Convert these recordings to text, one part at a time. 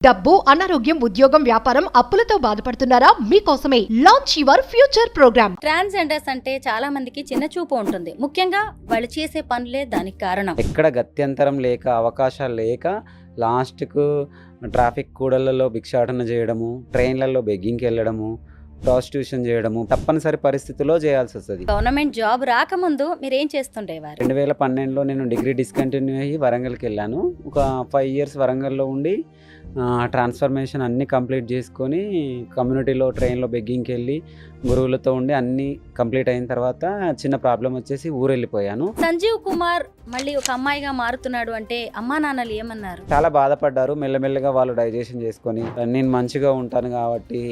డబ్బు, అనారోగ్యం, ఉద్యోగం, వ్యాపారం, అప్పులతో బాధపడుతున్నారా? మీకోసమే launch your future programme. Transgenders అంటే చాలా మందికి చిన్న చూపు ఉంటుంది. ముఖ్యంగా వాళ్ళు చేసే పనులే దానికి కారణం. ఎక్కడ గత్యంతరం లేక అవకాశాలు లేక లాస్ట్కు ట్రాఫిక్ కూడళ్లలో భిక్షాటన చేయడము, ట్రైన్లలో బెగ్గింగ్కి వెళ్ళడము, ప్రాస్టిట్యూషన్ చేయడము తప్పనిసరి పరిస్థితుల్లో చేయాల్సి వస్తుంది. గవర్నమెంట్ జాబ్ రాకముందు మీరేం చేస్తుండేవారు? 2012లో నేను డిగ్రీ డిస్కంటిన్యూ అయ్యి వరంగల్కి వెళ్ళాను. ఒక 5 years వరంగల్లో ఉండి ట్రాన్స్ఫర్మేషన్ అన్నీ కంప్లీట్ చేసుకొని కమ్యూనిటీలో ట్రైన్లో బెగ్గింగ్కి వెళ్ళి గురువులతో ఉండి అన్నీ కంప్లీట్ అయిన తర్వాత చిన్న ప్రాబ్లం వచ్చేసి ఊరు వెళ్ళిపోయాను. సంజీవ్ కుమార్ మళ్ళీ ఒక అమ్మాయిగా మారుతున్నాడు అంటే అమ్మా నాన్నలు ఏమన్నారు? చాలా బాధపడ్డారు. మెల్లమెల్లగా వాళ్ళు డైజెషన్ చేసుకొని నేను మంచిగా ఉంటాను కాబట్టి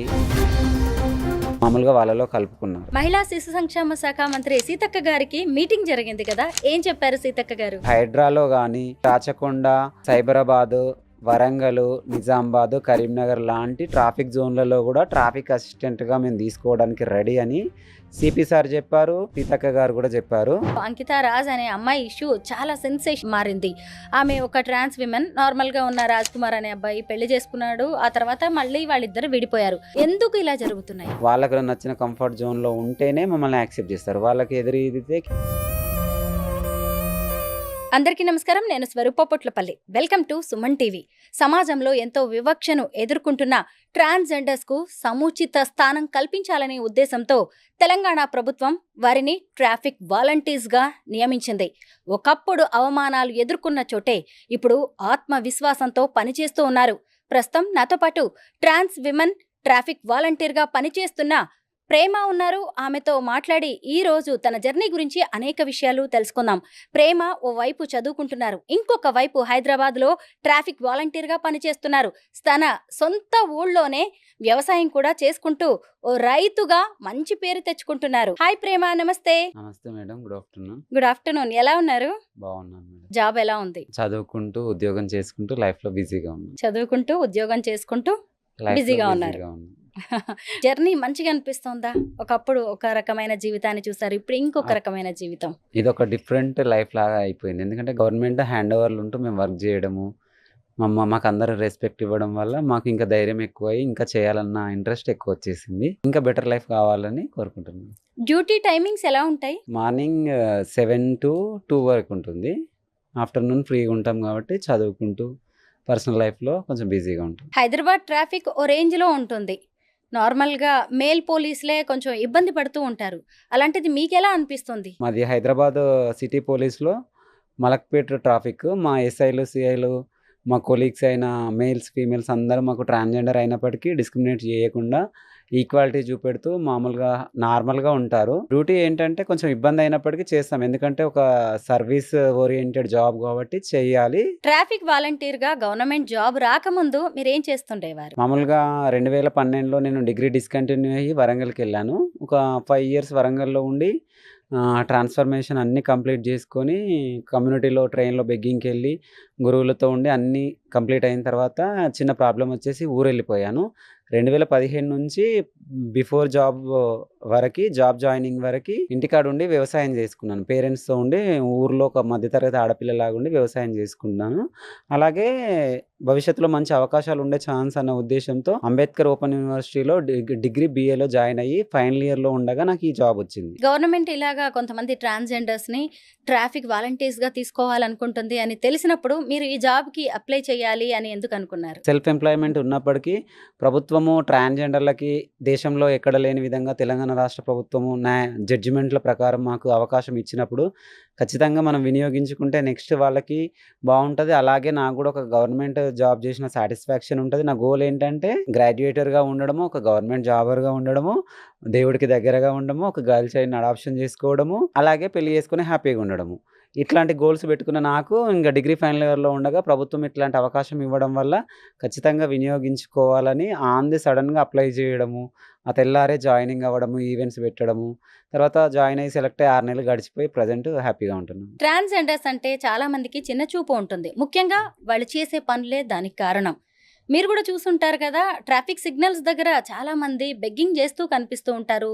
మామూలుగా వాళ్ళలో కలుపుకున్నాను. మహిళా శిశు సంక్షేమ శాఖ మంత్రి సీతక్క గారికి మీటింగ్ జరిగింది కదా, ఏం చెప్పారు సీతక్క గారు? హైడ్రాలో కానీ రాచకొండ, సైబరాబాద్, వరంగల్, నిజామాబాద్, కరీంనగర్ లాంటి ట్రాఫిక్ జోన్లలో కూడా ట్రాఫిక్ అసిస్టెంట్గా మేము తీసుకోవడానికి రెడీ అని సిపి సార్ చెప్పారు, సీతక్క గారు కూడా చెప్పారు. అంకిత రాజ్ అనే అమ్మాయి ఇష్యూ చాలా సెన్సేషన్ మారింది. ఆమె ఒక ట్రాన్స్ విమెన్. నార్మల్గా ఉన్న రాజ్ కుమార్ అనే అబ్బాయి పెళ్లి చేసుకున్నాడు. ఆ తర్వాత మళ్ళీ వాళ్ళిద్దరు విడిపోయారు. ఎందుకు ఇలా జరుగుతున్నాయి? వాళ్ళకు నచ్చిన కంఫర్ట్ జోన్లో ఉంటేనే మమ్మల్ని యాక్సెప్ట్ చేస్తారు. వాళ్ళకి ఎదురీదితే. అందరికీ నమస్కారం, నేను Swaroopa Potlapalli. Welcome to Suman TV. సమాజంలో ఎంతో వివక్షను ఎదుర్కొంటున్న ట్రాన్స్జెండర్స్కు సముచిత స్థానం కల్పించాలనే ఉద్దేశంతో తెలంగాణ ప్రభుత్వం వారిని ట్రాఫిక్ వాలంటీర్స్గా నియమించింది. ఒకప్పుడు అవమానాలు ఎదుర్కొన్న చోటే ఇప్పుడు ఆత్మవిశ్వాసంతో పనిచేస్తూ ఉన్నారు. ప్రస్తుతం నాతో పాటు ట్రాన్స్ విమెన్ ట్రాఫిక్ వాలంటీర్గా పనిచేస్తున్న ప్రేమ ఉన్నారు. ఆమెతో మాట్లాడి ఈ రోజు తన జర్నీ గురించి అనేక విషయాలు తెలుసుకుందాం. ప్రేమ ఓ వైపు చదువుకుంటున్నారు, ఇంకొక వైపు హైదరాబాద్లో ట్రాఫిక్ వాలంటీర్గా పనిచేస్తున్నారు. తన సొంత ఊళ్ళోనే వ్యవసాయం కూడా చేసుకుంటూ ఓ రైతుగా మంచి పేరు తెచ్చుకుంటున్నారు. హాయ్ ప్రేమ, నమస్తే. నమస్తే madam, good afternoon. Good afternoon. ఎలా ఉన్నారు? బాగున్నాను మేడం. జాబ్ ఎలా ఉంది? చదువుకుంటూ ఉద్యోగం చేసుకుంటూ లైఫ్లో బిజీగా ఉన్నాను. చదువుకుంటూ ఉద్యోగం చేసుకుంటూ బిజీగా ఉన్నారు. జర్నీ మంచిగా అనిపిస్తుందా? ఒకప్పుడు ఒక రకమైన జీవితాన్ని చూసారు, ఇప్పుడు ఇంకొక రకమైన జీవితం. ఇది ఒక డిఫరెంట్ లైఫ్ లాగా అయిపోయింది. ఎందుకంటే గవర్నమెంట్ హ్యాండ్ ఓవర్లు ఉంటూ మేము వర్క్ చేయడము, మాకు అందరూ రెస్పెక్ట్ ఇవ్వడం వల్ల మాకు ఇంకా ధైర్యం ఎక్కువై ఇంకా చేయాలన్న ఇంట్రెస్ట్ ఎక్కువ వచ్చేసింది. ఇంకా బెటర్ లైఫ్ కావాలని కోరుకుంటున్నాను. డ్యూటీ టైమింగ్స్ ఎలా ఉంటాయి? మార్నింగ్ 7 to 2 వరకు ఉంటుంది. ఆఫ్టర్నూన్ ఫ్రీగా ఉంటాం కాబట్టి చదువుకుంటూ పర్సనల్ లైఫ్లో కొంచెం బిజీగా ఉంటాం. హైదరాబాద్ ట్రాఫిక్ ఓ రేంజ్లో ఉంటుంది. నార్మల్గా మేల్ పోలీసులే కొంచెం ఇబ్బంది పడుతూ ఉంటారు. అలాంటిది మీకు ఎలా అనిపిస్తుంది? మాది హైదరాబాద్ సిటీ పోలీస్లో మలక్పేట ట్రాఫిక్. మా ఎస్ఐలు, సిఐలు, మా కొలీగ్స్ అయిన మేల్స్, ఫీమేల్స్ అందరూ మాకు ట్రాన్స్జెండర్ అయినప్పటికీ డిస్క్రిమినేట్ చేయకుండా ఈక్వాలిటీ చూపెడుతూ మామూలుగా నార్మల్గా ఉంటారు. డ్యూటీ ఏంటంటే కొంచెం ఇబ్బంది అయినప్పటికీ చేస్తాం, ఎందుకంటే ఒక సర్వీస్ ఓరియంటెడ్ జాబ్ కాబట్టి చెయ్యాలి. ట్రాఫిక్ వాలంటీర్గా గవర్నమెంట్ జాబ్ రాకముందు మీరేం చేస్తుండేవారు? మామూలుగా 2012లో నేను డిగ్రీ డిస్కంటిన్యూ అయ్యి వరంగల్కి వెళ్ళాను. ఒక 5 years వరంగల్లో ఉండి ట్రాన్స్ఫర్మేషన్ అన్నీ కంప్లీట్ చేసుకొని కమ్యూనిటీలో ట్రైన్లో బెగ్గింగ్కి వెళ్ళి గురువులతో ఉండి అన్నీ కంప్లీట్ అయిన తర్వాత చిన్న ప్రాబ్లం వచ్చేసి ఊరు వెళ్ళిపోయాను. 2015 నుంచి బిఫోర్ జాబ్ వరకు, జాబ్ జాయినింగ్ వరకు ఇంటికాడ ఉండి వ్యవసాయం చేసుకున్నాను. పేరెంట్స్తో ఉండి ఊర్లో ఒక మధ్యతరగతి ఆడపిల్లలాగా ఉండి వ్యవసాయం చేసుకున్నాను. అలాగే భవిష్యత్తులో మంచి అవకాశాలు ఉండే ఛాన్స్ అన్న ఉద్దేశంతో అంబేద్కర్ ఓపెన్ యూనివర్సిటీలో డిగ్రీ BAలో జాయిన్ అయ్యి ఫైనల్ ఇయర్లో ఉండగా నాకు ఈ జాబ్ వచ్చింది. గవర్నమెంట్ ఇలాగా కొంతమంది ట్రాన్స్జెండర్స్ని ట్రాఫిక్ వాలంటీర్స్గా తీసుకోవాలనుకుంటుంది అని తెలిసినప్పుడు మీరు ఈ జాబ్కి అప్లై చేయాలి అని ఎందుకు అనుకున్నారు? సెల్ఫ్ ఎంప్లాయ్మెంట్ ఉన్నప్పటికీ ప్రభుత్వము ట్రాన్స్జెండర్లకి దేశంలో ఎక్కడ లేని విధంగా తెలంగాణ రాష్ట్ర ప్రభుత్వము జడ్జిమెంట్ల ప్రకారం మాకు అవకాశం ఇచ్చినప్పుడు ఖచ్చితంగా మనం వినియోగించుకుంటే నెక్స్ట్ వాళ్ళకి బాగుంటుంది. అలాగే నాకు కూడా ఒక గవర్నమెంట్ జాబ్ చేసిన సాటిస్ఫాక్షన్ ఉంటుంది. నా గోల్ ఏంటంటే గ్రాడ్యుయేటర్గా ఉండడము, ఒక గవర్నమెంట్ జాబర్గా ఉండడము, దేవుడికి దగ్గరగా ఉండడము, ఒక గర్ల్ చైల్డ్ని అడాప్షన్ చేసుకోవడము, అలాగే పెళ్లి చేసుకుని హ్యాపీగా ఉండడము. ఇట్లాంటి గోల్స్ పెట్టుకున్న నాకు ఇంకా డిగ్రీ ఫైనల్ ఇయర్లో ఉండగా ప్రభుత్వం ఇట్లాంటి అవకాశం ఇవ్వడం వల్ల ఖచ్చితంగా వినియోగించుకోవాలని సడన్గా అప్లై చేయడము, ఆ తెల్లారే జాయినింగ్ అవ్వడము, ఈవెంట్స్ పెట్టడము, తర్వాత జాయిన్ అయ్యి సెలెక్ట్ అయ్యి 6 నెలలు గడిచిపోయి ప్రజెంట్ హ్యాపీగా ఉంటున్నాను. ట్రాన్స్జెండర్స్ అంటే చాలా మందికి చిన్న చూపు ఉంటుంది. ముఖ్యంగా వాళ్ళు చేసే పనులే దానికి కారణం. మీరు కూడా చూసుంటారు కదా, ట్రాఫిక్ సిగ్నల్స్ దగ్గర చాలా మంది బెగ్గింగ్ చేస్తూ కనిపిస్తూ ఉంటారు.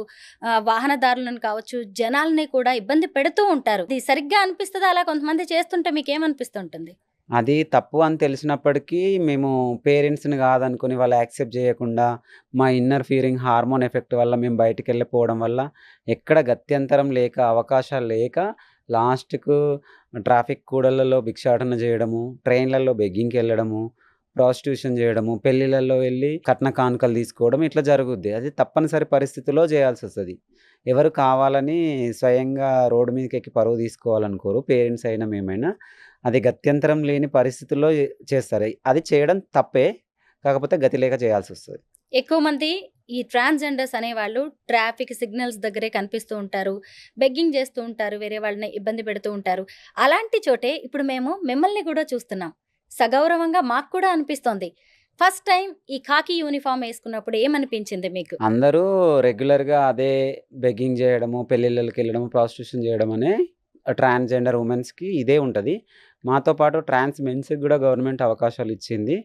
వాహనదారులను కావచ్చు, జనాల్ని కూడా ఇబ్బంది పెడుతూ ఉంటారు. ఇది సరిగ్గా అనిపిస్తుందా? అలా కొంతమంది చేస్తుంటే మీకేమనిపిస్తుంటుంది? అది తప్పు అని తెలిసినప్పటికీ మేము పేరెంట్స్‌ని కాదనుకోని వాళ్ళు యాక్సెప్ట్ చేయకుండా, మా ఇన్నర్ ఫీలింగ్ హార్మోన్ ఎఫెక్ట్ వల్ల మేము బయటికెళ్ళిపోవడం వల్ల, ఎక్కడ గత్యంతరం లేక, అవకాశాలు లేక లాస్ట్‌కు ట్రాఫిక్ కూడళ్లలో భిక్షాటన చేయడము, ట్రైన్‌లలో బెగ్గింగ్‌కెళ్ళడము, ప్రాస్టిట్యూషన్ చేయడము, పెళ్ళిళ్ళలో వెళ్లి కట్న కానుకలు తీసుకోవడం ఇట్లా జరుగుద్ది. అది తప్పనిసరి పరిస్థితిలో చేయాల్సొస్తది. ఎవరు కావాలని స్వయంగా రోడ్డు మీదకెక్కి పరువు తీసుకోవాలనుకోరు. పేరెంట్స్ అయినా, మేమైనా. అది గత్యంతరం లేని పరిస్థితుల్లో చేస్తారు. అది చేయడం తప్పే. కాకపోతే గతి లేక చేయాల్సొస్తది. ఎక్కువ మంది ఈ ట్రాన్స్‌జెండర్స్ అనేవాళ్ళు ట్రాఫిక్ సిగ్నల్స్ దగ్గరే కనిపిస్తూ ఉంటారు. బెగ్గింగ్ చేస్తూ ఉంటారు. వేరే వాళ్ళని ఇబ్బంది పెడుతూ ఉంటారు. అలాంటి చోటే ఇప్పుడు మేము మిమ్మల్ని కూడా చూస్తున్నాం. సగౌరవంగా మాకు కూడా అనిపిస్తోంది. ఫస్ట్ టైం ఈ ఖాకీ యూనిఫార్మ్ ఏసుకున్నప్పుడు ఏమనిపించింది మీకు? అందరూ రెగ్యులర్‌గా అదే బెగ్గింగ్ చేయడము, పెళ్ళిళ్ళకెళ్ళడము, ప్రాస్టిట్యూషన్ చేయడం అనే ట్రాన్స్‌జెండర్ వుమెన్స్‌కి ఇదే ఉంటది. మాతో పాటు ట్రాన్స్ మెన్స్‌కి గూడా గవర్నమెంట్ అవకాశాలిచ్చింది.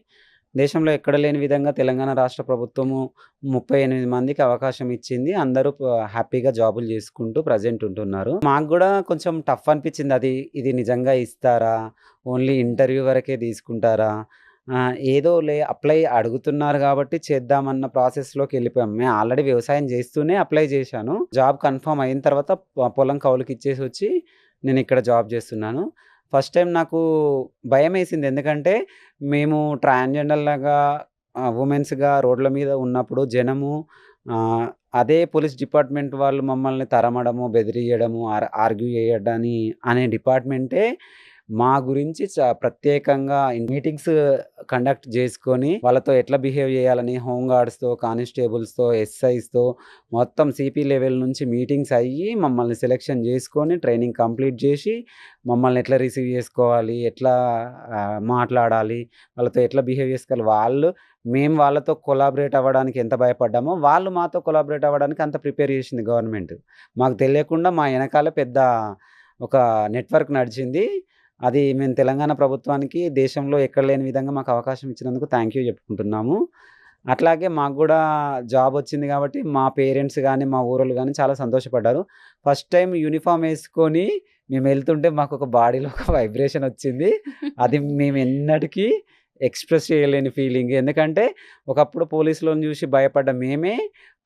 దేశంలో ఎక్కడ లేని విధంగా తెలంగాణ రాష్ట్ర ప్రభుత్వము 38 మందికి అవకాశం ఇచ్చింది. అందరూ హ్యాపీగా జాబులు చేసుకుంటూ ప్రెజెంట్ ఉంటున్నారు. మాకు గూడా కొంచెం టఫ్ అనిపిచ్చింది. ఇది నిజంగా ఇస్తారా? ఓన్లీ ఇంటర్వ్యూ వరకే తీసుకుంటారా? ఏదోలే అప్లై అడుగుతున్నారు గాబట్టి చేద్దామన్న ప్రాసెస్‌లోకెళ్ళిపోయాం. మేము ఆల్రెడీ వ్యవసాయం చేస్తూనే అప్లై చేశాను. జాబ్ కన్ఫర్మ్ అయిన తర్వాత పొలం కౌలుకిచ్చేసొచ్చి నేనిక్కడ జాబ్ చేస్తున్నాను. ఫస్ట్ టైమ్ నాకు భయమేసింది. ఎందుకంటే మేము ట్రాన్స్‌జెండర్‌లాగా వుమెన్స్‌గా రోడ్ల మీద ఉన్నప్పుడు జనము అదే పోలీస్ డిపార్ట్‌మెంట్ వాళ్ళు మమ్మల్ని తరమడము, బెదిరియడము, ఆర్గ్యూ చేయడని అనే డిపార్ట్‌మెంటే మా గురించి ప్రత్యేకంగా మీటింగ్స్ కండక్ట్ చేసుకొని, వాళ్ళతో ఎట్లా బిహేవ్ చేయాలని హోంగార్డ్స్‌తో, కానిస్టేబుల్స్‌తో, ఎస్ఐస్‌తో మొత్తం సీపీ లెవెల్ నుంచి మీటింగ్స్ అయ్యి, మమ్మల్ని సెలక్షన్ చేసుకొని, ట్రైనింగ్ కంప్లీట్ చేసి, మమ్మల్ని ఎట్లా రిసీవ్ చేసుకోవాలి, ఎట్లా మాట్లాడాలి, వాళ్ళతో ఎట్లా బిహేవ్ చేసుకోవాలి, మేము వాళ్ళతో కొలాబరేట్ అవ్వడానికి ఎంత భయపడ్డామో, వాళ్ళు మాతో కొలాబరేట్ అవ్వడానికి అంత ప్రిపేర్ చేసింది గవర్నమెంట్. మాకు తెలియకుండా మా ఎనకాల పెద్ద ఒక నెట్వర్క్ నడిచింది. అది మేము తెలంగాణ ప్రభుత్వానికి దేశంలో ఎక్కడ లేని విధంగా మాకు అవకాశం ఇచ్చినందుకు థ్యాంక్ యూ చెప్పుకుంటున్నాము. అట్లాగే మాకు గూడా జాబొచ్చింది గాబట్టి, మా పేరెంట్స్ గానీ, మా ఊరోళ్ళు గానీ చాలా సంతోషపడ్డారు. ఫస్ట్ టైమ్ యూనిఫార్మ్ యేసుకొని మేమెళ్తుంటే మాకొక బాడీలో ఒక వైబ్రేషన్ ఒచ్చింది. అది మేమెన్నటికీ ఎక్స్‌ప్రెస్ చేయలేని ఫీలింగ్. ఎందుకంటే, ఒకప్పుడు పోలీసులను జూసి భయపడ్డ మేమే,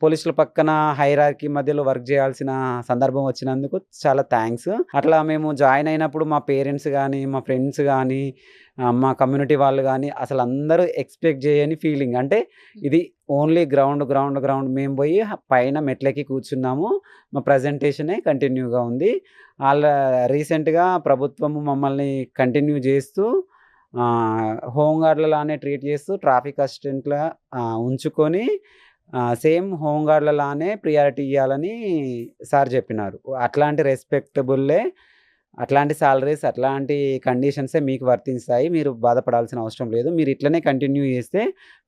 పోలీసుల పక్కన హైరార్కీ మధ్యలో వర్క్ జేయాల్సిన సందర్భం వచ్చినందుకు చాలా థాంక్స్. అట్లా మేము జాయిన్ అయినప్పుడు మా పేరెంట్స్ గానీ, మా ఫ్రెండ్స్ గానీ, మా కమ్యూనిటీ వాళ్ళు గానీ అసలందరూ ఎక్స్‌పెక్ట్ జేయని ఫీలింగ్. అంటే ఇది ఓన్లీ గ్రౌండ్ మేము బోయి పైన మెట్లెక్కి కూర్చున్నాము. మా ప్రెజెంటేషనే కంటిన్యూగా ఉంది. రీసెంట్‌గా ప్రభుత్వము మమ్మల్ని కంటిన్యూ జేస్తూ హోంగార్డ్‌లలానే ట్రీట్ చేస్తూ ట్రాఫిక్ అసిస్టెంట్‌లా ఉంచుకొని సేమ్ హోంగార్డ్‌లలానే ప్రియారిటీ ఇయ్యాలని సార్ చెప్పినారు. అట్లాంటి రెస్పెక్టబుల్లే, అట్లాంటి సాలరీస్, అట్లాంటి కండిషన్సే మీకు వర్తిస్తాయి. మీరు బాధపడాల్సిన అవసరం లేదు. మీరు ఇట్లనే కంటిన్యూ చేస్తే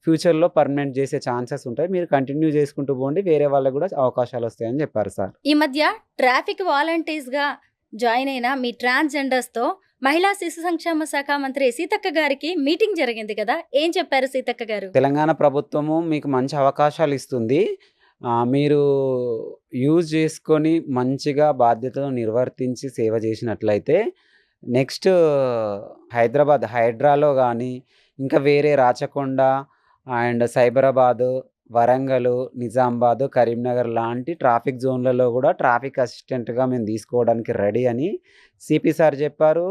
ఫ్యూచర్‌లో పర్మనెంట్ చేసే ఛాన్సెస్ ఉంటాయి. మీరు కంటిన్యూ చేసుకుంటూ పోండి. వేరే వాళ్ళకి కూడా అవకాశాలొస్తాయని చెప్పారు సార్. ఈ మధ్య ట్రాఫిక్ వాలంటీర్స్‌గా జాయిన్ అయిన మీ ట్రాన్స్‌జెండర్స్‌తో మహిళా శిశు సంక్షేమ శాఖ మంత్రి సీతక్క గారికి మీటింగ్ జరిగింది కదా! ఏం చెప్పారు సీతక్క గారు? తెలంగాణ ప్రభుత్వము మీకు మంచి అవకాశాలిస్తుంది. మీరు యూజ్ చేసుకొని మంచిగా బాధ్యతను నిర్వర్తించి సేవ చేసినట్లయితే నెక్స్ట్ హైడ్రాలో గానీ, ఇంకా వేరే రాచకొండ అండ్ సైబరాబాదు, వరంగలు, నిజామాబాదు, కరీంనగర్ లాంటి ట్రాఫిక్ జోన్‌లలో గూడా ట్రాఫిక్ అసిస్టెంట్‌గా మేము తీసుకోవడానికి రెడీ అని సిపి సార్ చెప్పారు.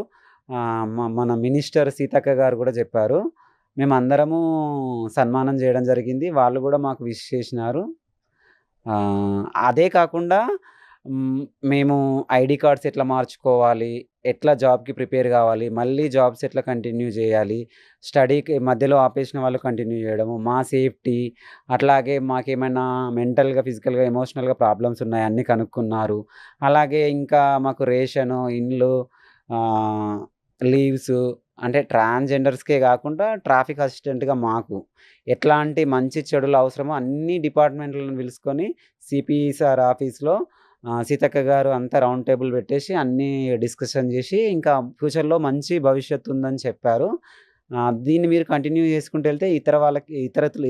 మన మినిస్టర్ సీతక్క గారు గూడా చెప్పారు. మేమందరము సన్మానం జేయడం జరిగింది. వాళ్ళు గూడా మాకు విష్ చేసినారు. అదే కాకుండా మేము ఐడీ కార్డ్స్ ఎట్లా మార్చుకోవాలి, ఎట్లా జాబ్‌కి ప్రిపేర్ గావాలి, మళ్ళీ జాబ్స్ ఎట్లా కంటిన్యూ జేయాలి, స్టడీకి మధ్యలో ఆపేసిన వాళ్ళు కంటిన్యూ జేయడము, మా సేఫ్టీ, అట్లాగే మాకేమైనా మెంటల్‌గా, ఫిజికల్‌గా, ఎమోషనల్‌గా ప్రాబ్లమ్స్ ఉన్నాయా అన్నీ కనుక్కున్నారు. అలాగే ఇంకా మాకు రేషను, ఇండ్లు, లీవ్సు, అంటే ట్రాన్స్‌జెండర్స్‌కే గాకుండా ట్రాఫిక్ అసిస్టెంట్‌గా మాకు ఎట్లాంటి మంచి చెడులు అవసరమో అన్ని డిపార్ట్‌మెంట్‌లను పిలుసుకొని సిపి సార్ ఆఫీస్‌లో సీతక్క గారు అంతా రౌండ్ టేబుల్ పెట్టేసి అన్నీ డిస్కషన్ చేసి, ఇంకా ఫ్యూచర్‌లో మంచి భవిష్యత్తు ఉందని చెప్పారు. దీన్ని మీరు కంటిన్యూ చేసుకుంటూ వెళ్తే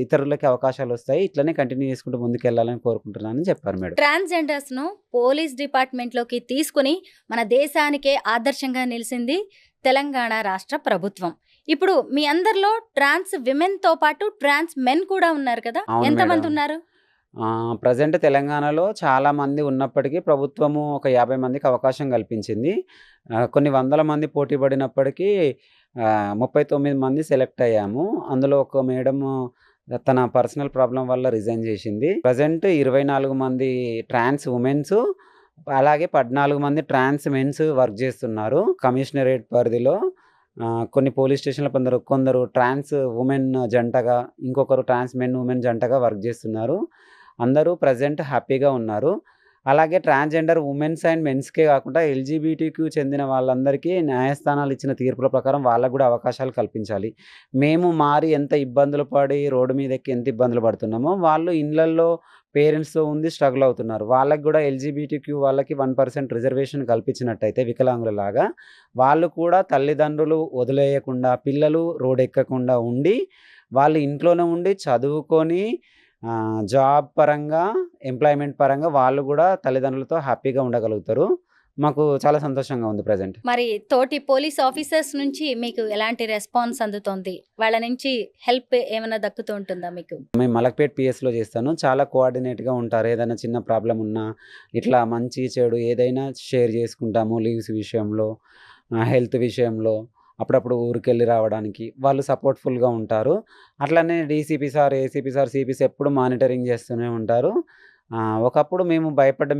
ఇతరులకి అవకాశాలొస్తాయి. ఇట్లనే కంటిన్యూ చేసుకుంటూ ముందుకెళ్ళాలని కోరుకుంటున్నానని చెప్పారు మేడం. ట్రాన్స్‌జెండర్స్‌ను పోలీస్ డిపార్ట్‌మెంట్‌లోకి తీసుకొని మన దేశానికే ఆదర్శంగా నిలిసింది తెలంగాణ రాష్ట్ర ప్రభుత్వం. ఇప్పుడు మీ అందరిలో ట్రాన్స్ విమెన్‌తో పాటు ట్రాన్స్ మెన్ కూడా ఉన్నారు కదా! అవును ఎంతమంది మేడం. ఉన్నారు? ప్రెజెంట్ తెలంగాణలో చాలామంది ఉన్నప్పటికీ ప్రభుత్వము ఒక 50 మందికి అవకాశం కల్పించింది. కొన్ని వందల మంది పోటీ పడినప్పటికీ 39 మంది సెలెక్ట్ అయ్యాము. అందులో ఒక మేడము తన పర్సనల్ ప్రాబ్లమ్ వల్ల రిజైన్ చేసింది. ప్రెజెంట్ 24 మంది ట్రాన్స్ వుమెన్స్, అలాగే 14 మంది ట్రాన్స్ మెన్స్ వర్క్ చేస్తున్నారు. కమిషనరేట్ పరిధిలో కొన్ని పోలీస్ స్టేషన్‌లో కొందరు ట్రాన్స్ వుమెన్ జంటగా, ఇంకొకరు ట్రాన్స్ మెన్, వుమెన్ జంటగా వర్క్ చేస్తున్నారు. అందరూ ప్రెజెంట్ హ్యాపీగా ఉన్నారు. అలాగే ట్రాన్స్‌జెండర్ వుమెన్స్ అండ్ మెన్స్‌కే కాకుండా ఎల్‌జీబీటీకి చెందిన వాళ్ళందరికీ న్యాయస్థానాలు ఇచ్చిన తీర్పుల ప్రకారం వాళ్ళకి కూడా అవకాశాలు కల్పించాలి. మేము మారి ఎంత ఇబ్బందులు పడి రోడ్డు మీదెక్కి ఎంత ఇబ్బందులు పడుతున్నామో, వాళ్ళు ఇళ్లల్లో పేరెంట్స్‌తో ఉండి స్ట్రగుల్ అవుతున్నారు. వాళ్ళకి కూడా ఎల్‌జీబీటీక్యూ వాళ్ళకి 1% రిజర్వేషన్ కల్పించినట్టయితే వికలాంగులలాగా, వాళ్ళు కూడా తల్లిదండ్రులు వదిలేయకుండా, పిల్లలు రోడ్డెక్కకుండా ఉండి, వాళ్ళు ఇంట్లోనే ఉండి చదువుకొని జాబ్ పరంగా, ఎంప్లాయ్‌మెంట్ పరంగా వాళ్ళు గూడా తల్లిదండ్రులతో హ్యాపీగా ఉండగలుగుతారు. మాకు చాలా సంతోషంగా ఉంది ప్రెజెంట్. మరి తోటి పోలీస్ ఆఫీసర్స్ నుంచి మీకు ఎలాంటి రెస్పాన్స్ అందుతోంది? వాళ్ళ నుంచి హెల్ప్ ఏమైనా దక్కుతూ ఉంటుందా మీకు? మేము మలక్పేట్ పిఎస్‌లో చేస్తాను. చాలా కోఆర్డినేట్‌గా ఉంటారు. ఏదైనా చిన్న ప్రాబ్లమ్ ఉన్నా, ఇట్లా మంచి, చెడు ఏదైనా షేర్ చేసుకుంటాము. లీవ్స్ విషయంలో, హెల్త్ విషయంలో, అప్పుడప్పుడు ఊరికెళ్ళి రావడానికి వాళ్ళు సపోర్ట్‌ఫుల్‌గా ఉంటారు. అట్లనే డీసీపీ సార్, ఏసీపీ సార్, సీపీస్ ఎప్పుడు మానిటరింగ్ చేస్తూనే ఉంటారు. ఒకప్పుడు మేము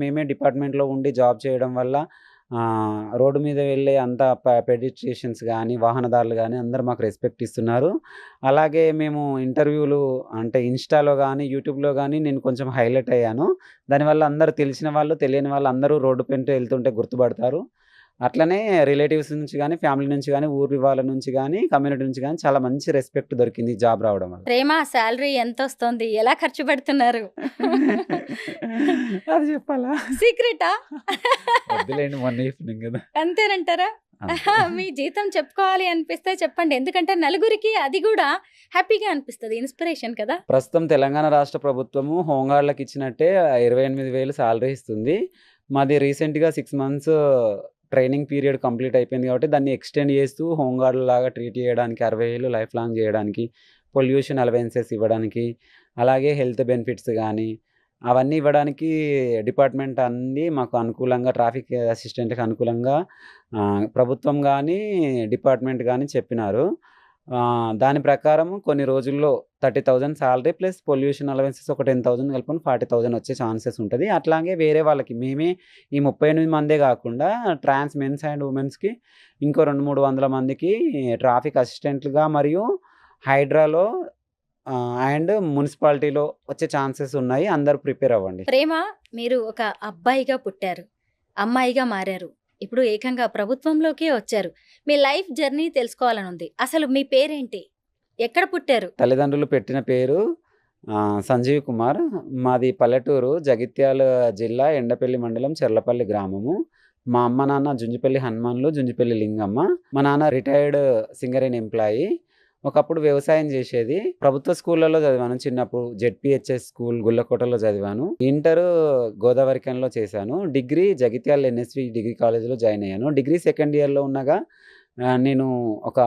మేమే డిపార్ట్మెంట్‌లో ఉండి జాబ్ చేయడం వల్ల రోడ్డు మీద వెళ్ళే అంత పెడిస్ట్రియన్స్ గానీ, వాహనదారులు గానీ అందరూ మాకు రెస్పెక్ట్ ఇస్తున్నారు. అలాగే మేము ఇంటర్వ్యూలు అంటే ఇన్‌స్టాలో గానీ, యూట్యూబ్‌లో గానీ నేను కొంచెం హైలైట్ అయ్యాను. దానివల్ల అందరూ తెలిసిన వాళ్ళు, తెలియని వాళ్ళు అందరూ రోడ్డు వెంట వెళ్తుంటే గుర్తుపడతారు. అట్లనే రిలేటివ్స్ నుంచి గానీ, ఫ్యామిలీ నుంచి గానీ, ఊరి వాళ్ళ నుంచి గానీ, కమ్యూనిటీ నుంచి గానీ చాలా మంచి రెస్పెక్ట్ దొరికింది ఈ జాబ్ రావడం వల్ల. ప్రేమ సాలరీ ఎంతొస్తోంది? ఎలా ఖర్చు పెడుతున్నారు? అది చెప్పాలా? సీక్రెటా? వద్దులేండి, మొన్న చెప్పినాం కదా! అంతేనంటారా? అంతే. మీ జీతం చెప్పుకోవాలి అనిపిస్తే చెప్పండి. ఎందుకంటే నలుగురికి అది గూడా హ్యాపీగా అనిపిస్తది. ఇన్‌స్పిరేషన్ కదా! ప్రస్తుతం తెలంగాణ రాష్ట్ర ప్రభుత్వము హోంగార్డ్‌లకి ఇచ్చినట్టే 28,000 సాలరీ ఇస్తుంది. మాది రీసెంట్‌గా 6 మంత్స్ ట్రైనింగ్ పీరియడ్ కంప్లీట్ అయిపోయింది కాబట్టి దాన్ని ఎక్స్‌టెండ్ చేస్తూ హోంగార్డ్‌లాగా ట్రీట్ చేయడానికి 60,000 లైఫ్ లాంగ్ చేయడానికి, పొల్యూషన్ అలవెన్సెస్ ఇవ్వడానికి, అలాగే హెల్త్ బెనిఫిట్స్ గానీ, అవన్నీ ఇవ్వడానికి డిపార్ట్మెంట్ అన్నీ మాకు అనుకూలంగా, ట్రాఫిక్ అసిస్టెంట్‌కి అనుకూలంగా ప్రభుత్వం గానీ, డిపార్ట్మెంట్ గానీ చెప్పినారు. దాని ప్రకారం కొన్ని రోజుల్లో 30,000 సాలరీ ప్లస్ పొల్యూషన్ అలవెన్సెస్ ఒక 10,000 కలుపుకొని 40,000 వచ్చే ఛాన్సెస్ ఉంటది. అట్లాగే వేరే వాళ్ళకి మేమే ఈ 38 మందే గాకుండా ట్రాన్స్ మెన్స్ అండ్ వుమెన్స్‌కి ఇంకో 200, 300 మందికి ట్రాఫిక్ అసిస్టెంట్లుగా మరియు హైడ్రాలో అండ్ మున్సిపాలిటీలో వచ్చే ఛాన్సెస్ ఉన్నాయి. అందరూ ప్రిపేర్ అవ్వండి. ప్రేమ మీరు ఒక అబ్బాయిగా పుట్టారు. అమ్మాయిగా మారారు. ఇప్పుడు ఏకంగా ప్రభుత్వంలోకే వచ్చారు. మీ లైఫ్ జర్నీ తెలుసుకోవాలనుంది. అసలు మీ పేరేంటి? ఎక్కడ పుట్టారు? తల్లిదండ్రులు పెట్టిన పేరు సంజీవ్ కుమార్. మాది పల్లెటూరు, జగిత్యాల జిల్లా, ఎండపల్లి మండలం, చెర్లపల్లి గ్రామము. మా అమ్మ, నాన్న జుంజిపల్లి హనుమాన్లు, జుంజిపల్లి లింగమ్మ. మా నాన్న రిటైర్డ్ సింగరేణి ఎంప్లాయీ. ఒకప్పుడు వ్యవసాయం చేసేది. ప్రభుత్వ స్కూళ్ళలో చదివాను చిన్నప్పుడు. జెడ్‌పీహెచ్‌ఎస్ స్కూల్ గుల్లకోటలో చదివాను. ఇంటరు గోదావరిఖనిలో చేశాను. డిగ్రీ జగిత్యాల ఎన్ఎస్‌వి డిగ్రీ కాలేజ్‌లో జాయిన్ అయ్యాను. డిగ్రీ సెకండ్ ఇయర్‌లో ఉండగా నేను ఒక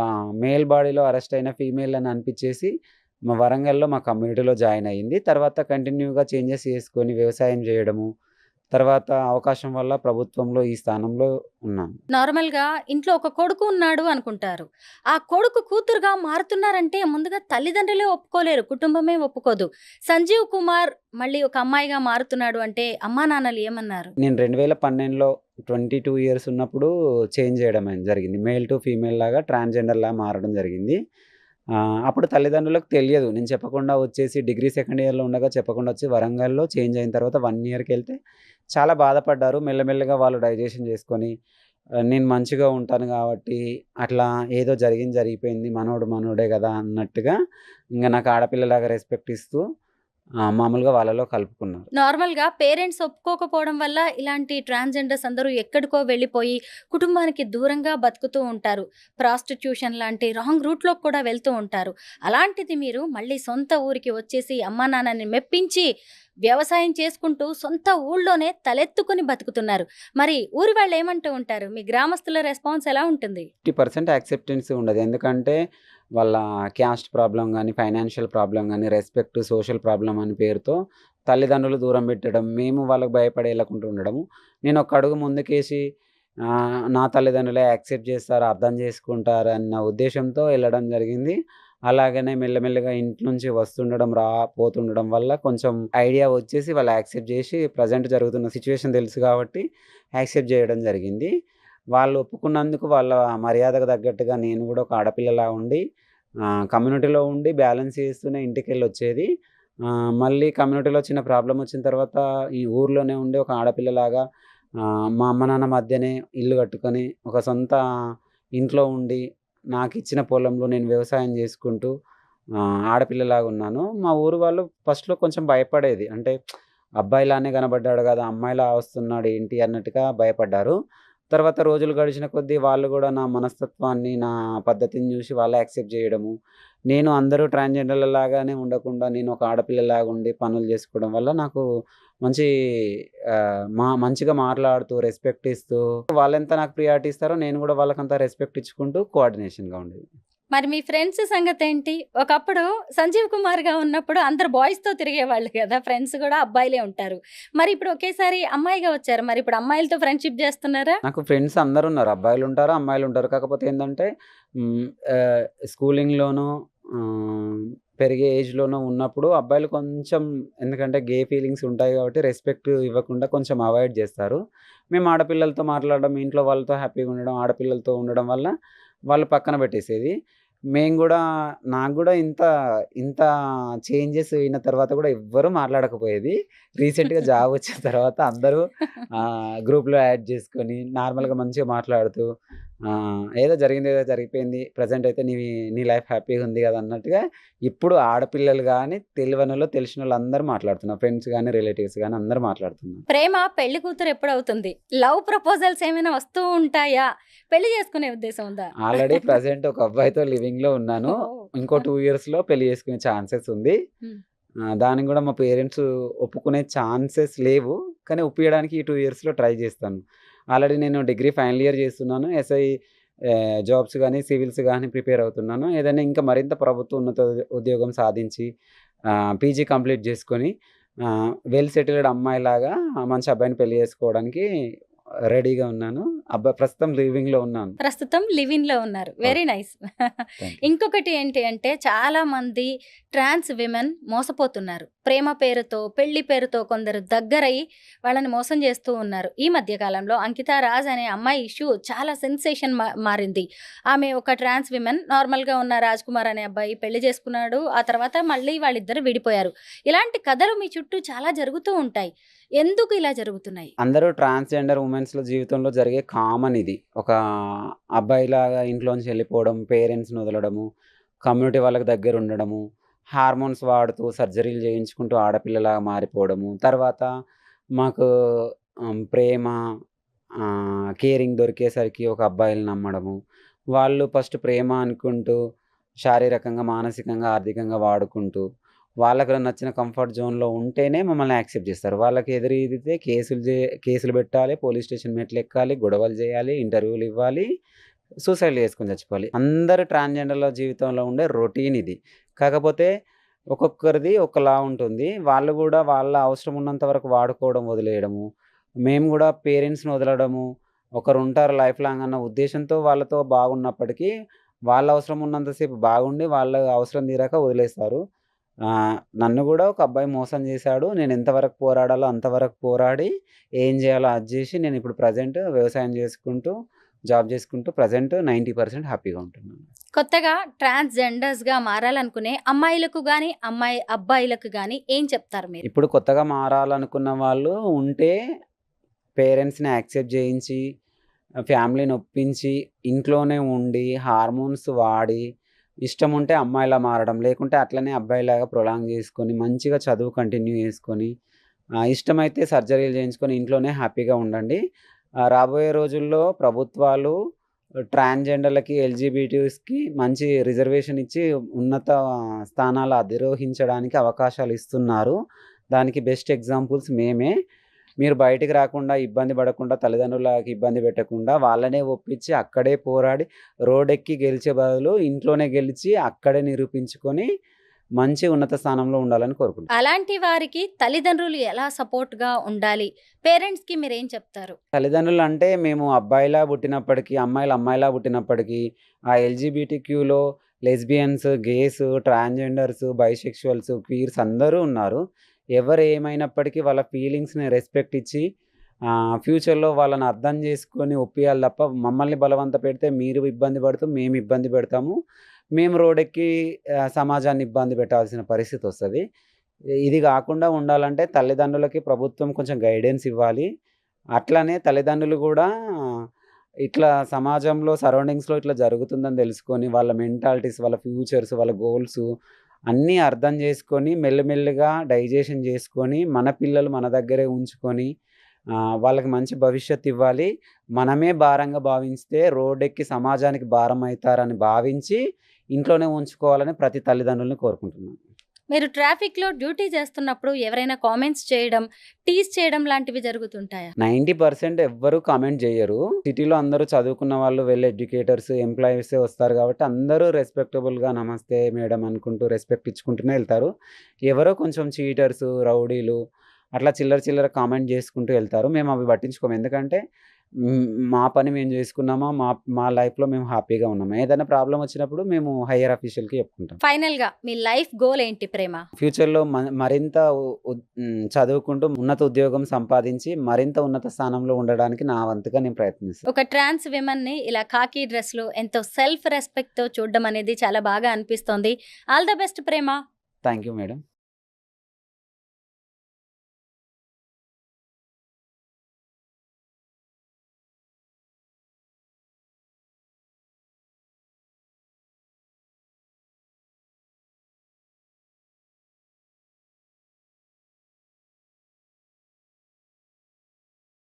మేల్ బాడీలో అరెస్ట్ అయిన ఫీమేల్ అని అనిపిచ్చేసి మా వరంగల్‌లో మా కమ్యూనిటీలో జాయిన్ అయింది. తర్వాత కంటిన్యూగా చేంజెస్ చేసుకొని వ్యవసాయం చేయడము. తర్వాత అవకాశం వల్ల ప్రభుత్వంలో ఈ స్థానంలో ఉన్నాను. నార్మల్‌గా ఇంట్లో ఒక కొడుకు ఉన్నాడు అనుకుంటారు. ఆ కొడుకు కూతురుగా మారుతున్నారంటే ముందుగా తల్లిదండ్రులే ఒప్పుకోలేరు. కుటుంబమే ఒప్పుకోదు. సంజీవ్ కుమార్ మళ్ళీ ఒక అమ్మాయిగా మారుతున్నాడు అంటే అమ్మా నాన్నలు ఏమన్నారు? నేను 2012లో 22 ఇయర్స్ ఉన్నప్పుడు చేంజ్ చేయడం జరిగింది. మేల్ టు ఫీమేల్ లాగా ట్రాన్స్‌జెండర్‌లాగా మారడం జరిగింది. అప్పుడు తల్లిదండ్రులకు తెలియదు. నేను చెప్పకుండా వచ్చేసి డిగ్రీ సెకండ్ ఇయర్‌లో ఉండగా చెప్పకుండా వచ్చి వరంగల్‌లో చేంజ్ అయిన తర్వాత 1 ఇయర్‌కెళ్తే చాలా బాధపడ్డారు. మెల్లమెల్లగా వాళ్ళు డైజెషన్ చేసుకొని నేను మంచిగా ఉంటాను కాబట్టి అట్లా ఏదో జరిగిపోయింది. మనోడు మనోడే గదా అన్నట్టుగా ఇంగ నాకు ఆడపిల్లలాగా రెస్పెక్ట్ ఇస్తూ మామూలుగా వాళ్ళలో కలుపుకున్నారు. నార్మల్‌గా పేరెంట్స్ ఒప్పుకోకపోవడం వల్ల ఇలాంటి ట్రాన్స్‌జెండర్స్ అందరూ ఎక్కడికో వెళ్ళిపోయి కుటుంబానికి దూరంగా బతుకుతూ ఉంటారు. ప్రాస్టిట్యూషన్ లాంటి రాంగ్ రూట్‌లోకి కూడా వెళ్తూ ఉంటారు. అలాంటిది మీరు మళ్ళీ సొంత ఊరికి వచ్చేసి అమ్మా నాన్నని మెప్పించి వ్యవసాయం చేసుకుంటూ సొంత ఊళ్ళోనే తలెత్తుకొని బతుకుతున్నారు. మరి ఊరి వాళ్ళు ఏమంటూ ఉంటారు? మీ గ్రామస్తుల రెస్పాన్స్ ఎలా ఉంటుంది? 50% యాక్సెప్టెన్స్ ఉండదు. ఎందుకంటే వాళ్ళ క్యాస్ట్ ప్రాబ్లమ్ గానీ, ఫైనాన్షియల్ ప్రాబ్లమ్ గానీ, రెస్పెక్ట్, సోషల్ ప్రాబ్లమ్ అని పేరుతో తల్లిదండ్రులు దూరం పెట్టడం, మేము వాళ్ళకి భయపడేలాకుంటూ ఉండడము. నేను ఒక అడుగు ముందుకేసి నా తల్లిదండ్రులే యాక్సెప్ట్ చేస్తారు, అర్థం చేసుకుంటారన్న ఉద్దేశ్యంతో ఎళ్ళడం జరిగింది. అలాగనే మెల్లమెల్లగా ఇంటి నుంచి వస్తుండడం, పోతుండడం వల్ల కొంచెం ఐడియా వచ్చేసి వాళ్ళు యాక్సెప్ట్ చేసి ప్రెజెంట్ జరుగుతున్న సిట్యుయేషన్ తెలుసు కాబట్టి యాక్సెప్ట్ చేయడం జరిగింది. వాళ్ళు ఒప్పుకున్నందుకు వాళ్ళ మర్యాదకు తగ్గట్టుగా నేను గూడా ఒక ఆడపిల్లలా ఉండి కమ్యూనిటీలో ఉండి బ్యాలెన్స్ చేస్తూనే ఇంటికెళ్ళొచ్చేది. మళ్ళీ కమ్యూనిటీలో చిన్న ప్రాబ్లమ్ వచ్చిన తర్వాత ఈ ఊర్లోనే ఉండి ఒక ఆడపిల్లలాగా మా అమ్మ, నాన్న మధ్యనే ఇల్లు కట్టుకొని ఒక సొంత ఇంట్లో ఉండి నాకిచ్చిన పొలంలో నేను వ్యవసాయం చేసుకుంటూ ఆడపిల్లలాగా ఉన్నాను. మా ఊరు వాళ్ళు ఫస్ట్‌లో కొంచెం భయపడేది. అంటే అబ్బాయిలానే కనపడ్డాడు గదా! అమ్మాయిలా వస్తున్నాడు ఏంటి అన్నట్టుగా భయపడ్డారు. తర్వాత రోజులు గడిచిన కొద్దీ వాళ్ళు గూడా నా మనస్తత్వాన్ని, నా పద్ధతిని జూసి వాళ్ళు యాక్సెప్ట్ జేయడము. నేను అందరూ ట్రాన్స్‌జెండర్‌లలాగానే ఉండకుండా నేను ఒక ఆడపిల్లలాగా ఉండి పనులు జేసుకోవడం వల్ల నాకు మంచి మంచిగా మాట్లాడుతూ, రెస్పెక్ట్ ఇస్తూ వాళ్ళెంత నాకు ప్రియారిటీ ఇస్తారో నేను గూడా వాళ్ళకంత రెస్పెక్ట్ ఇచ్చుకుంటూ కోఆర్డినేషన్‌గా ఉండేది. మరి మీ ఫ్రెండ్స్ సంగతేంటి? ఒకప్పుడు 'సంజీవ్ కుమార్‌గా' ఉన్నప్పుడు అందరూ బాయ్స్‌తో తిరిగేవాళ్ళు గదా! ఫ్రెండ్స్ గూడా అబ్బాయిలే ఉంటారు. మరి ఇప్పుడు ఒకేసారి అమ్మాయిగా వచ్చారు. మరి ఇప్పుడు అమ్మాయిలతో ఫ్రెండ్‌షిప్ జేస్తున్నారా? నాకు ఫ్రెండ్స్ అందరున్నారు. అబ్బాయిలుంటారు, అమ్మాయిలుంటారు. కాకపోతే ఏందంటే హ్మ్, స్కూలింగ్‌లోనూ పెరిగే ఏజ్‌లోనూ ఉన్నప్పుడు అబ్బాయిలు కొంచెం ఎందుకంటే గే ఫీలింగ్స్ ఉంటాయి కాబట్టి రెస్పెక్ట్ ఇవ్వకుండా కొంచెం అవాయిడ్ జేస్తారు. మేము ఆడపిల్లలతో మాట్లాడడం, ఇంట్లో వాళ్ళతో హ్యాపీగా ఉండడం, ఆడపిల్లలతో ఉండడం వల్ల వాళ్ళు పక్కన పెట్టేసేది. మేము గూడా నాకు గూడా ఇంత చేంజెస్ అయిన తర్వాత గూడా ఎవ్వరు మాట్లాడకపోయేది. రీసెంట్‌గా జాబ్ వచ్చిన తర్వాత అందరూ గ్రూప్‌లో యాడ్ చేసుకొని నార్మల్‌గా మంచిగా మాట్లాడుతూ ఏదో జరిగింది ఏదో జరిగిపోయింది. ప్రెజెంట్ అయితే నీ లైఫ్ హ్యాపీగా ఉంది గదా! అన్నట్టుగా ఇప్పుడు ఆడపిల్లలు గాని, తెలివనోళ్ళు, తెలిసినోళ్ళు అందరూ మాట్లాడుతున్నారు. ఫ్రెండ్స్ గాని, రిలేటివ్స్ గాని అందరూ మాట్లాడుతున్నారు. ప్రేమ పెళ్లి కూతురు ఎప్పుడవుతుంది? లవ్ ప్రపోజల్స్ ఏమైనా వస్తూ ఉంటాయా? పెళ్లి చేసుకునే ఉద్దేశం ఉందా? ఆల్రెడీ ప్రెజెంట్ ఒక అబ్బాయితో లివింగ్‌లో ఉన్నాను. ఓహ్! ఇంకో 2 ఇయర్స్‌లో పెళ్లి చేసుకునే ఛాన్సెస్ ఉంది. హ్మ్. దానికి గూడా మా పేరెంట్స్ ఒప్పుకునే ఛాన్సెస్ లేవు. కానీ ఒప్పియడానికి ఈ 2 ఇయర్స్‌లో ట్రై చేస్తాను. ఆల్రెడీ నేను డిగ్రీ ఫైనల్ ఇయర్ చేస్తున్నాను. ఎస్ఐ జాబ్స్ గాని, సివిల్స్ గాని ప్రిపేర్ అవుతున్నాను. ఏదైనా ఇంకా మరింత ప్రభుత్వ ఉన్నత ఉద్యోగం సాధించి పీజీ కంప్లీట్ చేసుకొని వెల్ సెటిల్డ్ అమ్మాయిలాగా మంచి అబ్బాయిని పెళ్లి చేసుకోవడానికి రెడీగా ఉన్నాను. ప్రస్తుతం లివింగ్‌లో ఉన్నాను. ప్రస్తుతం లివ్-ఇన్‌లో ఉన్నారు. Very nice. Thank you. ఇంకొకటి ఏంటి అంటే చాలామంది ట్రాన్స్ విమెన్ మోసపోతున్నారు. ప్రేమ పేరుతో, పెళ్లి పేరుతో కొందరు దగ్గరై వాళ్ళని మోసం చేస్తూ ఉన్నారు. ఈ మధ్య కాలంలో అంకితా రాజ్ అనే అమ్మాయి ఇష్యూ చాలా సెన్సేషన్ మారింది. ఆమె ఒక ట్రాన్స్ విమెన్. నార్మల్‌గా ఉన్న రాజ్ కుమార్ అనే అబ్బాయి పెళ్లి చేసుకున్నాడు. ఆ తర్వాత మళ్ళీ వాళ్ళిద్దరూ విడిపోయారు. ఇలాంటి కథలు మీ చుట్టూ చాలా జరుగుతూ ఉంటాయి. ఎందుకు ఇలా జరుగుతున్నాయి? అందరూ ట్రాన్స్‌జెండర్ వుమెన్స్‌లో జీవితంలో జరిగే కామన్ ఇది. ఒక అబ్బాయిలాగా ఇంట్లోంచి వెళ్ళిపోవడం, పేరెంట్స్‌ని వదలడము, కమ్యూనిటీ వాళ్ళకి దగ్గరుండడము, హార్మోన్స్ వాడుతూ సర్జరీలు చేయించుకుంటూ ఆడపిల్లలాగా మారిపోవడము. తర్వాత మాకు ప్రేమ, కేరింగ్ దొరికేసరికి ఒక అబ్బాయిలని నమ్మడము. వాళ్ళు ఫస్ట్ ప్రేమ అనుకుంటూ శారీరకంగా, మానసికంగా, ఆర్థికంగా వాడుకుంటూ వాళ్ళకి నచ్చిన కంఫర్ట్ జోన్‌లో ఉంటేనే మమ్మల్ని యాక్సెప్ట్ చేస్తారు. వాళ్ళకి ఎదురీదితే కేసులు పెట్టాలి, పోలీస్ స్టేషన్ మెట్లెక్కాలి, గొడవలు చేయాలి, ఇంటర్వ్యూలు ఇవ్వాలి, సూసైడ్‌లు చేసుకొని చచ్చిపోవాలి. అందరు ట్రాన్స్‌జెండర్‌ల జీవితంలో ఉండే రొటీన్ ఇది. కాకపోతే ఒక్కొక్కరిది ఒకలా ఉంటుంది. వాళ్ళు గూడా వాళ్ళ అవసరం ఉన్నంత వరకు వాడుకోవడం వదిలేయడము. మేము గూడా పేరెంట్స్‌ని వదలడము. ఒకరుంటారు లైఫ్ లాంగ్ అన్న ఉద్దేశంతో వాళ్ళతో బాగున్నప్పటికీ, వాళ్ళ అవసరం ఉన్నంత సేపు బాగుండి, వాళ్ళ అవసరం తీరాక వదిలేస్తారు. నన్ను గూడా ఒక అబ్బాయి మోసం చేశాడు. నేను ఎంతవరకు పోరాడాలో అంతవరకు పోరాడి, ఏం చేయాలో అది చేసి నేనిప్పుడు ప్రెజెంట్ వ్యవసాయం చేసుకుంటూ, జాబ్ చేసుకుంటూ ప్రెజెంట్ 90% హ్యాపీగా ఉంటున్నాను. కొత్తగా ట్రాన్స్‌జెండర్స్‌గా మారాలనుకునే అమ్మాయిలకు గాని, అబ్బాయిలకు గాని ఏం చెప్తారు మీరు? ఇప్పుడు కొత్తగా మారాలనుకున్న వాళ్ళు ఉంటే పేరెంట్స్‌ని యాక్సెప్ట్ చేయించి, ఫ్యామిలీని ఒప్పించి, ఇంట్లోనే ఉండి, హార్మోన్స్ వాడి, ఇష్టం ఉంటే అమ్మాయిలా మారడం, లేకుంటే అట్లనే అబ్బాయిలాగా ప్రొలాంగ్ చేసుకొని, మంచిగా చదువు కంటిన్యూ చేసుకొని, ఇష్టమైతే సర్జరీలు చేయించుకొని ఇంట్లోనే హ్యాపీగా ఉండండి. రాబోయే రోజుల్లో ప్రభుత్వాలు ట్రాన్స్‌జెండర్‌లకి, ఎల్‌జీబీటీస్‌కి మంచి రిజర్వేషన్ ఇచ్చి ఉన్నత స్థానాలు అధిరోహించడానికి అవకాశాలు ఇస్తున్నారు. దానికి బెస్ట్ ఎగ్జాంపుల్స్ మేమే. మీరు బయటికి రాకుండా, ఇబ్బంది పడకుండా, తల్లిదండ్రులకి ఇబ్బంది పెట్టకుండా, వాళ్ళనే ఒప్పించి, అక్కడే పోరాడి, రోడెక్కి గెలిచే బదులు ఇంట్లోనే గెలిచి, అక్కడే నిరూపించుకొని, మంచి ఉన్నత స్థానంలో ఉండాలని కోరుకుంటున్నాను. అలాంటి వారికి తల్లిదండ్రులు ఎలా సపోర్ట్‌గా ఉండాలి? పేరెంట్స్‌కి మీరేం చెప్తారు? తల్లిదండ్రులు అంటే మేము అబ్బాయిలా పుట్టినప్పటికీ, అమ్మాయిలు అమ్మాయిలా పుట్టినప్పటికీ, ఆ ఎల్‌జీబీటీక్యూలో lesbians, gays, transgenders, bisexuals, queers అందరూ ఉన్నారు. ఎవరు ఏమైనప్పటికీ వాళ్ళ ఫీలింగ్స్‌ని రెస్పెక్ట్ ఇచ్చి, ఫ్యూచర్‌లో వాళ్ళని అర్థం చేసుకొని ఒప్పియాలి తప్ప, మమ్మల్ని బలవంత పెడితే మీరు ఇబ్బంది పడుతూ, మేము ఇబ్బంది పెడతాము. మేము రోడెక్కి సమాజాన్ని ఇబ్బంది పెట్టాల్సిన పరిస్థితొస్తది. ఇది గాకుండా ఉండాలంటే తల్లిదండ్రులకి ప్రభుత్వం కొంచెం గైడెన్స్ ఇవ్వాలి. అట్లనే తల్లిదండ్రులు గూడా ఇట్లా సమాజంలో సరౌండింగ్స్‌లో ఇట్లా జరుగుతుందని తెలుసుకొని, వాళ్ళ మెంటాలిటీస్, వాళ్ళ ఫ్యూచర్స్, వాళ్ళ గోల్స్ అన్నీ అర్థం చేసుకొని, మెల్లిమెల్లిగా డైజెషన్ చేసుకొని, మన పిల్లలు మన దగ్గరే ఉంచుకొని, వాళ్ళకి మంచి భవిష్యత్తు ఇవ్వాలి. మనమే భారంగా భావిస్తే రోడ్డెక్కి సమాజానికి భారం అయితారని భావించి, ఇంట్లోనే ఉంచుకోవాలని ప్రతి తల్లిదండ్రులని కోరుకుంటున్నాను. మీరు ట్రాఫిక్‌లో డ్యూటీ చేస్తున్నప్పుడు ఎవరైనా కామెంట్స్ చేయడం, టీజ్ చేయడం లాంటివి జరుగుతుంటాయా? 90% ఎవ్వరు కామెంట్ జెయ్యరు. సిటీలో అందరూ చదువుకున్న వాళ్ళు, వెల్ ఎడ్యుకేటర్స్, ఎంప్లాయీసే వస్తారు గాబట్టి, అందరూ రెస్పెక్టబుల్‌గా నమస్తే మేడం అనుకుంటూ, రెస్పెక్ట్ ఇచ్చుకుంటూనే ఎళ్తారు. ఎవరో కొంచెం చీటర్సు, రౌడీలు అట్లా చిల్లర చిల్లర కామెంట్ జేసుకుంటూ ఎళ్తారు. మేము అవి పట్టించుకోము. ఎందుకంటే మా పని మేము జేసుకున్నామా, మా లైఫ్‌లో మేము హ్యాపీగా ఉన్నాము. ఏదైనా ప్రాబ్లమ్ వచ్చినప్పుడు మేము హైయర్ అఫీషియల్‌కి చెప్పుకుంటాం. ఫైనల్‌గా మీ లైఫ్ గోల్ ఏంటి ప్రేమ? ఫ్యూచర్‌లో మరింత చదువుకుంటూ ఉన్నత ఉద్యోగం సంపాదించి, మరింత ఉన్నత స్థానంలో ఉండడానికి నా వంతుగా నేను ప్రయత్నిస్తాను. ఒక ట్రాన్స్ విమెన్‌ని ఇలా ఖాకీ డ్రెస్‌లో ఎంతో సెల్ఫ్ రెస్పెక్ట్‌తో చూడడం అనేది చాలా బాగా అనిపిస్తోంది. All the best Prema. Thank you madam.